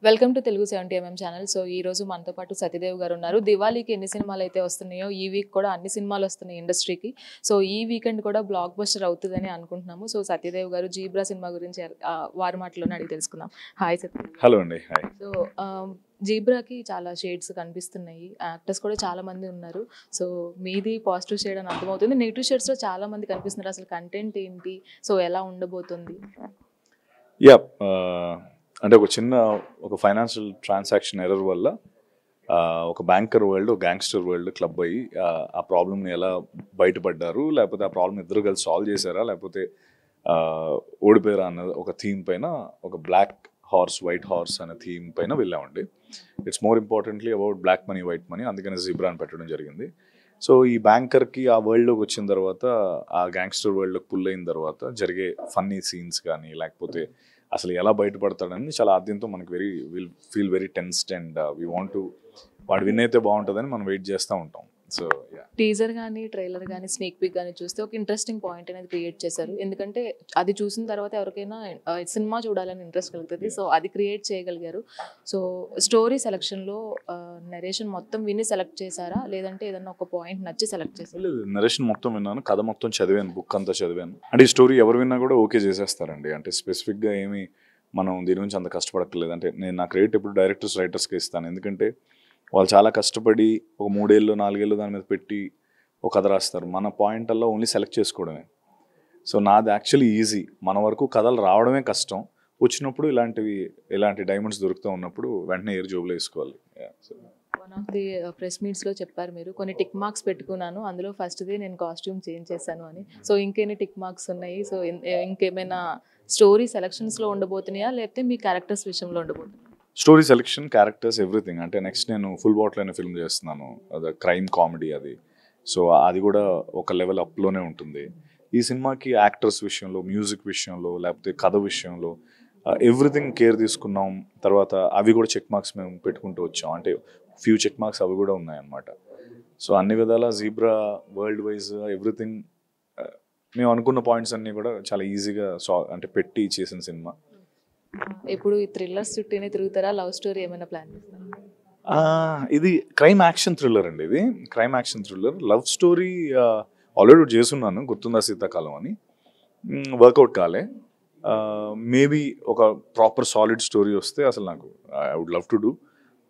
Welcome to Telugu 70mm channel. So ఈ రోజు మనతో పాటు సతీదేవ్ గారు ఉన్నారు. దివాళీకి ఎన్ని సినిమాలు అయితే వస్తున్నాయో ఈ వీక్ కూడా అన్ని సినిమాలు వస్తున్నాయి ఇండస్ట్రీకి. సో ఈ వీకెండ్ కూడా బ్లాక్ బస్టర్ అవుతుందని అనుకుంటున్నాము. సో సతీదేవ్ గారు జీబ్రా సినిమా గురించి వారి మాటలోనే అడిగి తెలుసుకుందాం. హాయ్ సతీ. హలో అండి. హాయ్. సో జీబ్రాకి చాలా షేడ్స్ కనిపిస్తున్నాయి, యాక్టర్స్ కూడా చాలా మంది ఉన్నారు. సో మీది పాజిటివ్ షేడ్ అని అర్థమవుతుంది, నెగిటివ్ షేడ్స్లో చాలా మంది కనిపిస్తున్నారు. అసలు కంటెంట్ ఏంటి, సో ఎలా ఉండబోతుంది? యా అంటే ఒక ఫైనాన్షియల్ ట్రాన్సాక్షన్ ఎర్రర్ వల్ల ఒక బ్యాంకర్ వరల్డ్, ఒక గ్యాంగ్స్టర్ వరల్డ్ క్లబ్ అయ్యి ఆ ప్రాబ్లమ్ని ఎలా బయటపడ్డారు, లేకపోతే ఆ ప్రాబ్లమ్ ఇద్దరు కలిసి సాల్వ్ చేశారా, లేకపోతే ఓడిపోయారా అన్న ఒక థీమ్ పైన, ఒక బ్లాక్ హార్స్ వైట్ హార్స్ అనే థీమ్ పైన వెళ్ళామండి. It's more importantly about black money white money, అందుకని జీబ్రా అని పెట్టడం జరిగింది. సో ఈ బ్యాంకర్కి ఆ వరల్డ్లోకి వచ్చిన తర్వాత, ఆ గ్యాంగ్స్టర్ వరల్డ్లోకి పుల్ అయిన తర్వాత జరిగే ఫన్నీ సీన్స్ కానీ, లేకపోతే అసలు ఎలా బయటపడతాడని చాలా ఆద్యంతో మనకి will feel very tensed and we want to వాడు విన్ అయితే బాగుంటుందని మనం వెయిట్ చేస్తూ ఉంటాం. సో టీజర్ కానీ, ట్రైలర్ కానీ, స్నేక్ పిక్ కానీ చూస్తే ఒక ఇంట్రెస్టింగ్ పాయింట్ అనేది క్రియేట్ చేశారు. ఎందుకంటే అది చూసిన తర్వాత ఎవరికైనా సినిమా చూడాలని ఇంట్రెస్ట్ కలుగుతుంది. సో అది క్రియేట్ చేయగలిగారు. సో స్టోరీ సెలెక్షన్లో నరేషన్ మొత్తం విని సెలెక్ట్ చేశారా, లేదంటే ఏదన్నా ఒక పాయింట్ నచ్చి సెలెక్ట్ చేశారు? లేదు, నరేషన్ మొత్తం విన్నాను, కథ మొత్తం చదివాను, బుక్ అంతా చదివాను. అంటే ఈ స్టోరీ ఎవరు విన్నా కూడా ఓకే చేసేస్తారండి. అంటే స్పెసిఫిక్గా ఏమి మనం దీని గురించి అంత కష్టపడక్కర్లేదు. అంటే నేను నా క్రెడిట్ ఎప్పుడు డైరెక్టర్స్, రైటర్స్కి ఇస్తాను. ఎందుకంటే వాళ్ళు చాలా కష్టపడి ఒక 3 ఏళ్ళు 4 ఏళ్ళు దాని మీద పెట్టి ఒక కథ రాస్తారు. మన పాయింట్ అలా ఓన్లీ సెలెక్ట్ చేసుకోవడమే. సో నాది యాక్చువల్లీ ఈజీ. మన వరకు కథలు రావడమే కష్టం. వచ్చినప్పుడు ఇలాంటి డైమండ్స్ దొరుకుతూ ఉన్నప్పుడు వెంటనే ఎయిర్ జోబులో వేసుకోవాలి. వన్ ఆఫ్ ది ప్రెస్ మీట్స్లో చెప్పారు మీరు, కొన్ని టిక్ మార్క్స్ పెట్టుకున్నాను, అందులో ఫస్ట్ది నేను కాస్ట్యూమ్ చేంజ్ చేశాను అని. సో ఇంకెన్ని టిక్ మార్క్స్ ఉన్నాయి? సో ఇంకేమైనా స్టోరీ సెలెక్షన్స్లో ఉండబోతున్నాయా, లేకపోతే మీ క్యారెక్టర్స్ విషయంలో ఉండబోతున్నాయా? Story selection, characters, everything. అంటే నెక్స్ట్ నేను ఫుల్ బాటిల్ అనే ఫిల్మ్ చేస్తున్నాను, అది క్రైమ్ కామెడీ అది. సో అది కూడా ఒక లెవెల్ అప్లోనే ఉంటుంది. ఈ సినిమాకి యాక్టర్స్ విషయంలో, మ్యూజిక్ విషయంలో, లేకపోతే కథ విషయంలో ఎవ్రీథింగ్ కేర్ తీసుకున్నాం. తర్వాత అవి కూడా చెక్ మార్క్స్ మేము పెట్టుకుంటూ వచ్చాం. అంటే ఫ్యూ చెక్ మార్క్స్ అవి కూడా ఉన్నాయన్నమాట. సో అన్ని విధాల జీబ్రా వరల్డ్ వైజ్ ఎవ్రీథింగ్ మేము అనుకున్న పాయింట్స్ అన్నీ కూడా చాలా ఈజీగా అంటే పెట్టి చేసిన సినిమా. ఇప్పుడు ఈ థ్రిల్లర్స్ చుట్టూనే తిరుగుతారా, లవ్ స్టోరీ ఏమైనా ప్లాన్ చేస్తారా? ఇది క్రైమ్ యాక్షన్ థ్రిల్లర్ అండి. ఇది crime action thriller. Love story already చేస్తున్నాను, గుర్తుందా శీతాకాలం అని, వర్కౌట్ కాలే. మేబీ ఒక ప్రాపర్ సాలిడ్ స్టోరీ వస్తే అసలు నాకు I would love to do.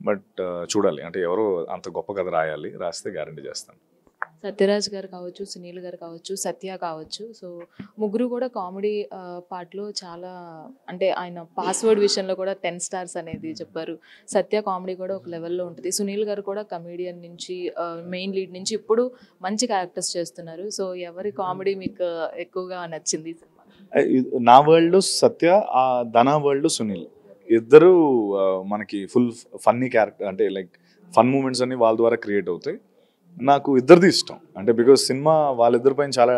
But చూడాలి, అంటే ఎవరో అంత గొప్ప కథ రాయాలి, రాస్తే గ్యారంటీ చేస్తాను. సత్యరాజ్ గారు కావచ్చు, సునీల్ గారు కావచ్చు, సత్య కావచ్చు, సో ముగ్గురు కూడా కామెడీ పార్ట్లో చాలా, అంటే ఆయన పాస్వర్డ్ విషయంలో కూడా 10 స్టార్స్ అనేది చెప్పారు. సత్య కామెడీ కూడా ఒక లెవెల్లో ఉంటుంది. సునీల్ గారు కూడా కమీడియన్ నుంచి మెయిన్ లీడ్ నుంచి ఇప్పుడు మంచి క్యారెక్టర్స్ చేస్తున్నారు. సో ఎవరి కామెడీ మీకు ఎక్కువగా నచ్చింది సినిమా? నా వరల్డ్ సత్య, ధనా వరల్డ్ సునీల్, ఇద్దరు మనకి ఫుల్ ఫన్నీ క్యారెక్టర్, అంటే లైక్ ఫన్ మూమెంట్స్ అన్ని వాళ్ళ ద్వారా క్రియేట్ అవుతాయి. నాకు ఇద్దరిది ఇష్టం. అంటే బికాజ్ సినిమా వాళ్ళిద్దరి పైన చాలా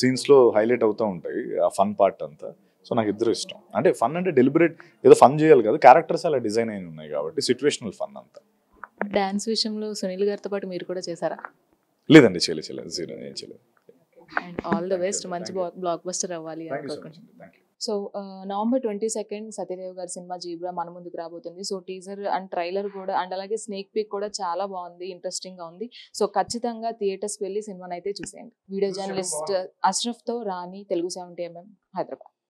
సీన్స్లో హైలైట్ అవుతూ ఉంటాయి, ఆ ఫన్ పార్ట్ అంతా. సో నాకు ఇద్దరు ఇష్టం. అంటే ఫన్ అంటే డెలిబరేట్ ఏదో ఫన్ చేయాలి కదా, క్యారెక్టర్స్ అలా డిజైన్ అయిన ఉన్నాయి కాబట్టి సిచ్యువేషనల్ ఫన్ అంతా. డాన్స్ విషయంలో సునీల్ గారితో పాటు మీరు కూడా చేశారా? లేదండి, చేయలేదు, జీరో ఏం చేయలేదు. అండ్ ఆల్ ద బెస్ట్, మంచి బ్లాక్ బస్టర్ అవ్వాలి అనుకుంటున్నాను. సో November 22 సత్యదేవ్ గారి సినిమా జీబ్రా మన ముందుకు రాబోతుంది. సో టీజర్ అండ్ ట్రైలర్ కూడా, అండ్ అలాగే స్నేక్ పిక్ కూడా చాలా బాగుంది, ఇంట్రెస్టింగ్గా ఉంది. సో ఖచ్చితంగా థియేటర్స్కి వెళ్ళి సినిమాని అయితే చూసేయండి. వీడియో జర్నలిస్ట్ అష్రఫ్తో రాణి, తెలుగు 70mm, హైదరాబాద్.